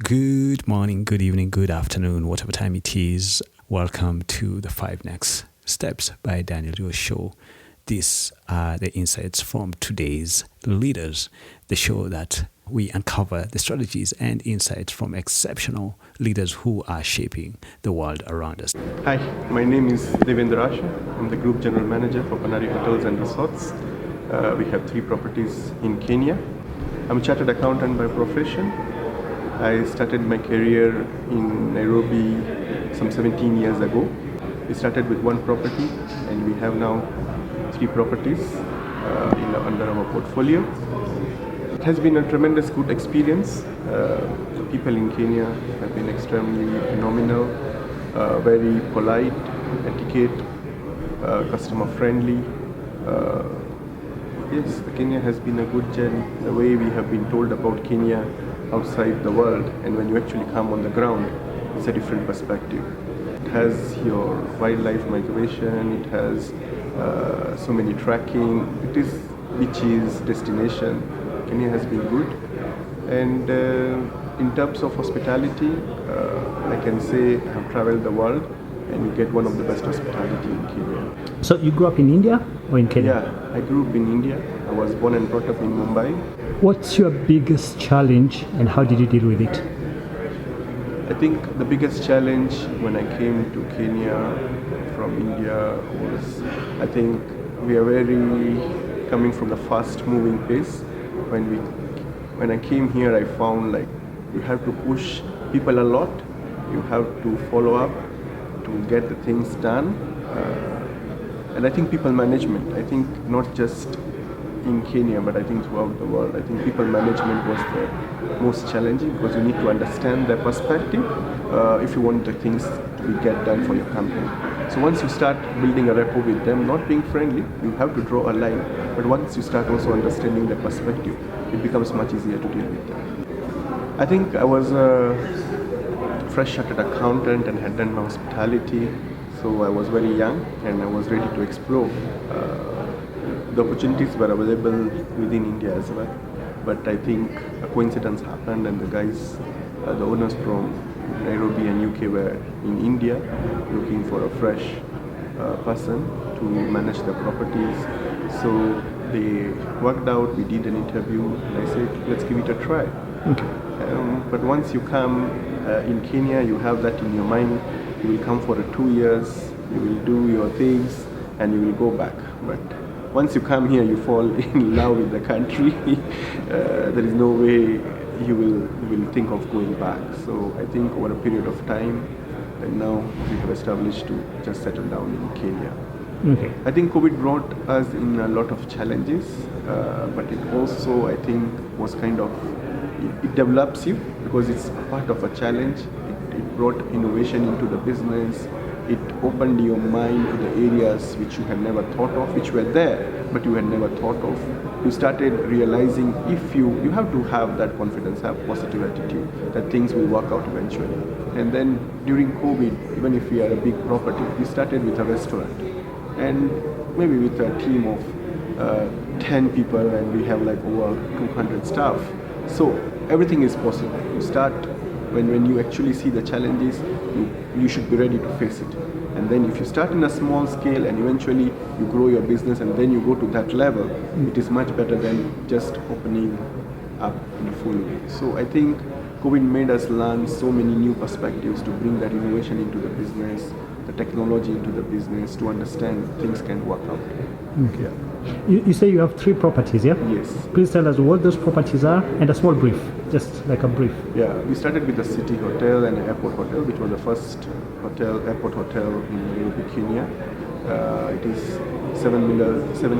Good morning, good evening, good afternoon, whatever time it is. Welcome to the 5 Next Steps by Daniel Duwa show. These are the insights from today's leaders, the show that we uncover the strategies and insights from exceptional leaders who are shaping the world around us. Hi, my name is Devendra Asher. I'm the Group General Manager for Panari Hotels and Resorts. We have 3 properties in Kenya. I'm a chartered accountant by profession. I started my career in Nairobi some 17 years ago. We started with 1 property and we have now 3 properties under our portfolio. It has been a tremendous good experience. The people in Kenya have been extremely phenomenal, very polite, etiquette, customer friendly. Yes, Kenya has been a good journey. The way we have been told about Kenya outside the world, and when you actually come on the ground, it's a different perspective. It has your wildlife migration, it has so many tracking, it is beaches, destination. Kenya has been good. And in terms of hospitality, I can say I have traveled the world and you get one of the best hospitality in Kenya. So you grew up in India or in Kenya? Yeah, I grew up in India. I was born and brought up in Mumbai. What's your biggest challenge and how did you deal with it? I think the biggest challenge when I came to Kenya from India was, I think we are very coming from the fast moving pace. When I came here, I found like you have to push people a lot. You have to follow up to get the things done. And I think people management, I think not just in Kenya, but I think throughout the world, I think people management was the most challenging because you need to understand their perspective if you want the things to get done for your company. So once you start building a rapport with them, not being friendly, you have to draw a line. But once you start also understanding their perspective, it becomes much easier to deal with them. I think I was a fresh chartered accountant and had done my hospitality. So I was very young and I was ready to explore. The opportunities were available within India as well. But I think a coincidence happened and the guys, the owners from Nairobi and UK were in India looking for a fresh person to manage the properties. So they worked out, we did an interview and I said, let's give it a try. Okay. But once you come in Kenya, you have that in your mind. You will come for 2 years, you will do your things, and you will go back. But once you come here, you fall in love with the country. There is no way you will think of going back. So I think over a period of time, and now we have established to just settle down in Kenya. Okay. I think COVID brought us in a lot of challenges, but it also, I think, was kind of, it develops you because it's part of a challenge. It brought innovation into the business. It opened your mind to the areas which you had never thought of, which were there, but you had never thought of. You started realizing if you have to have that confidence, have positive attitude, that things will work out eventually. And then during COVID, even if we are a big property, we started with a restaurant. And maybe with a team of 10 people and we have like over 200 staff. So everything is possible. You start when you actually see the challenges, you should be ready to face it. And then if you start in a small scale and eventually you grow your business and then you go to that level, it is much better than just opening up in a full way. So I think COVID made us learn so many new perspectives to bring that innovation into the business, the technology into the business, to understand things can work out. Okay. Yeah. You say you have 3 properties, yeah? Yes. Please tell us what those properties are and a small brief, just like a brief. Yeah, we started with the City Hotel and Airport Hotel, which was the first airport hotel in Nairobi, Kenya. It is 7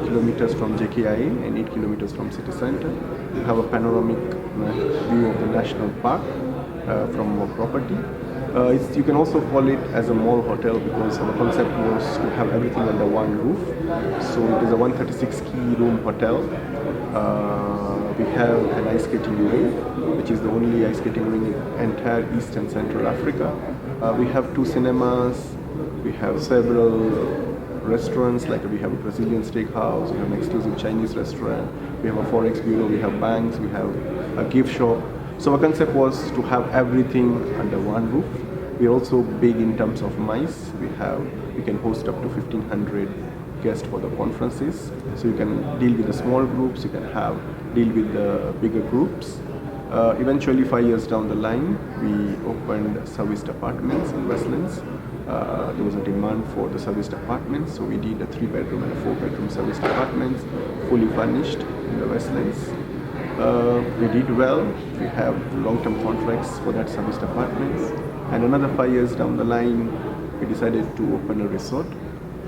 kilometers from JKIA and 8 kilometers from city center. We have a panoramic view of the national park from our property. You can also call it as a mall hotel because our concept was to have everything under one roof. So it is a 136 key room hotel. We have an ice skating ring, which is the only ice skating ring in entire East and Central Africa. We have 2 cinemas. We have several restaurants, like we have a Brazilian steakhouse, we have an exclusive Chinese restaurant, we have a forex bureau, we have banks, we have a gift shop. So our concept was to have everything under one roof. We're also big in terms of mice. We can host up to 1,500 guests for the conferences. So you can deal with the small groups, you can deal with the bigger groups. Eventually, 5 years down the line, we opened serviced apartments in Westlands. There was a demand for the serviced apartments, so we did a 3-bedroom and a 4-bedroom serviced apartments, fully furnished in the Westlands. We did well. We have long-term contracts for that serviced apartments. And another 5 years down the line, we decided to open a resort.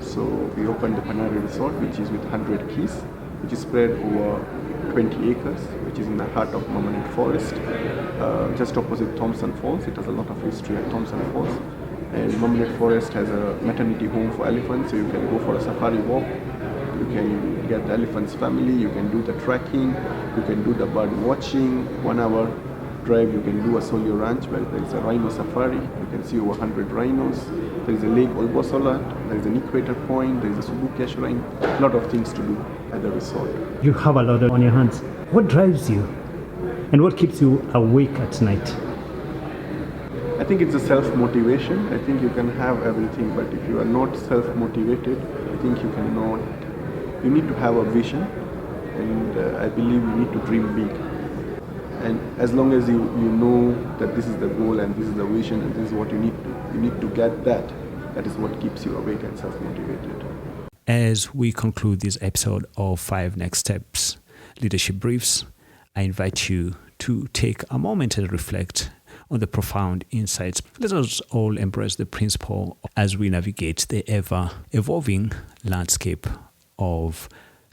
So we opened the Panari Resort, which is with 100 keys, which is spread over 20 acres, which is in the heart of Permanent Forest, just opposite Thompson Falls. It has a lot of history at Thompson Falls. And Permanent Forest has a maternity home for elephants, so you can go for a safari walk. You can get the elephant's family, you can do the trekking, you can do the bird watching, 1 hour drive. You can do a solo ranch where there is a rhino safari. You can see over 100 rhinos. There is a lake Olbosolat, there is an equator point, there is a Subukia shrine. A lot of things to do at the resort. You have a lot on your hands. What drives you? And what keeps you awake at night? I think it's a self-motivation. I think you can have everything, but if you are not self-motivated, I think you cannot. You need to have a vision, and I believe you need to dream big. And as long as you know that this is the goal and this is the vision and this is what you need to get that. That is what keeps you awake and self-motivated. As we conclude this episode of 5 Next Steps Leadership Briefs, I invite you to take a moment and reflect on the profound insights. Let us all embrace the principle as we navigate the ever-evolving landscape of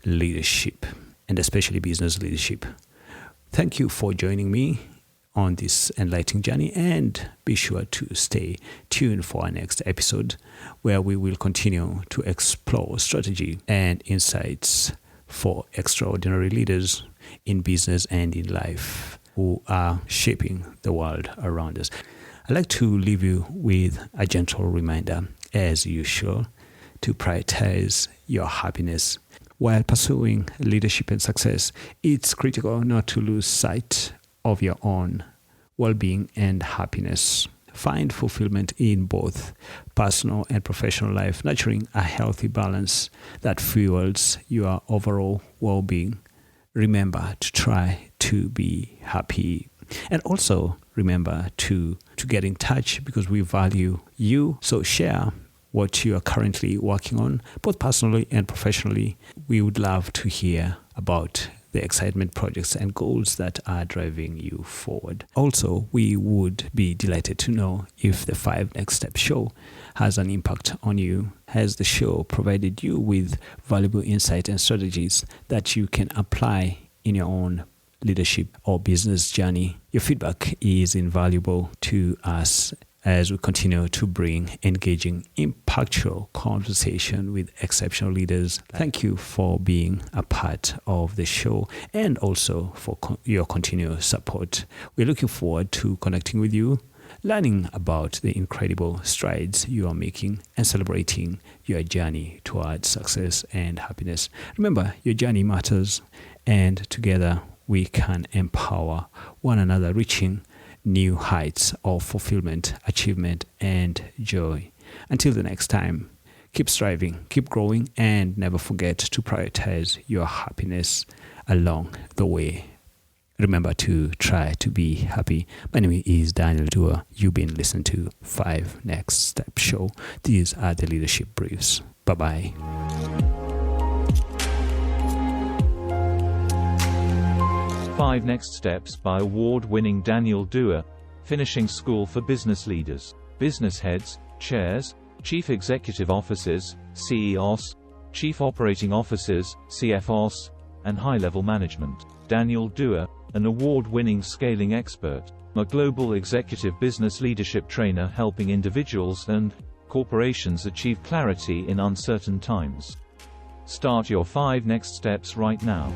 leadership, and especially business leadership. Thank you for joining me on this enlightening journey, and be sure to stay tuned for our next episode, where we will continue to explore strategy and insights for extraordinary leaders in business and in life who are shaping the world around us. I'd like to leave you with a gentle reminder, as usual, to prioritize your happiness. While pursuing leadership and success, it's critical not to lose sight of your own well-being and happiness. Find fulfillment in both personal and professional life, nurturing a healthy balance that fuels your overall well-being. Remember to try to be happy. And also remember to get in touch, because we value you. So share what you are currently working on, both personally and professionally. We would love to hear about the excitement, projects, and goals that are driving you forward. Also, we would be delighted to know if the 5 Next Steps show has an impact on you. Has the show provided you with valuable insight and strategies that you can apply in your own leadership or business journey? Your feedback is invaluable to us as we continue to bring engaging, impactful conversation with exceptional leaders. Thank you for being a part of the show, and also for your continued support. We're looking forward to connecting with you, learning about the incredible strides you are making, and celebrating your journey towards success and happiness. Remember, your journey matters, and together we can empower one another, reaching new heights of fulfillment, achievement, and joy. Until the next time, keep striving, keep growing, and never forget to prioritize your happiness along the way. Remember to try to be happy. My name is Daniel Duwa. You've been listening to 5 Next Steps Show. These are the leadership briefs. Bye-bye. 5 Next Steps by award-winning Daniel Duwa, finishing school for business leaders, business heads, chairs, chief executive officers, CEOs, chief operating officers, CFOs, and high-level management. Daniel Duwa, an award-winning scaling expert, a global executive business leadership trainer helping individuals and corporations achieve clarity in uncertain times. Start your 5 Next Steps right now.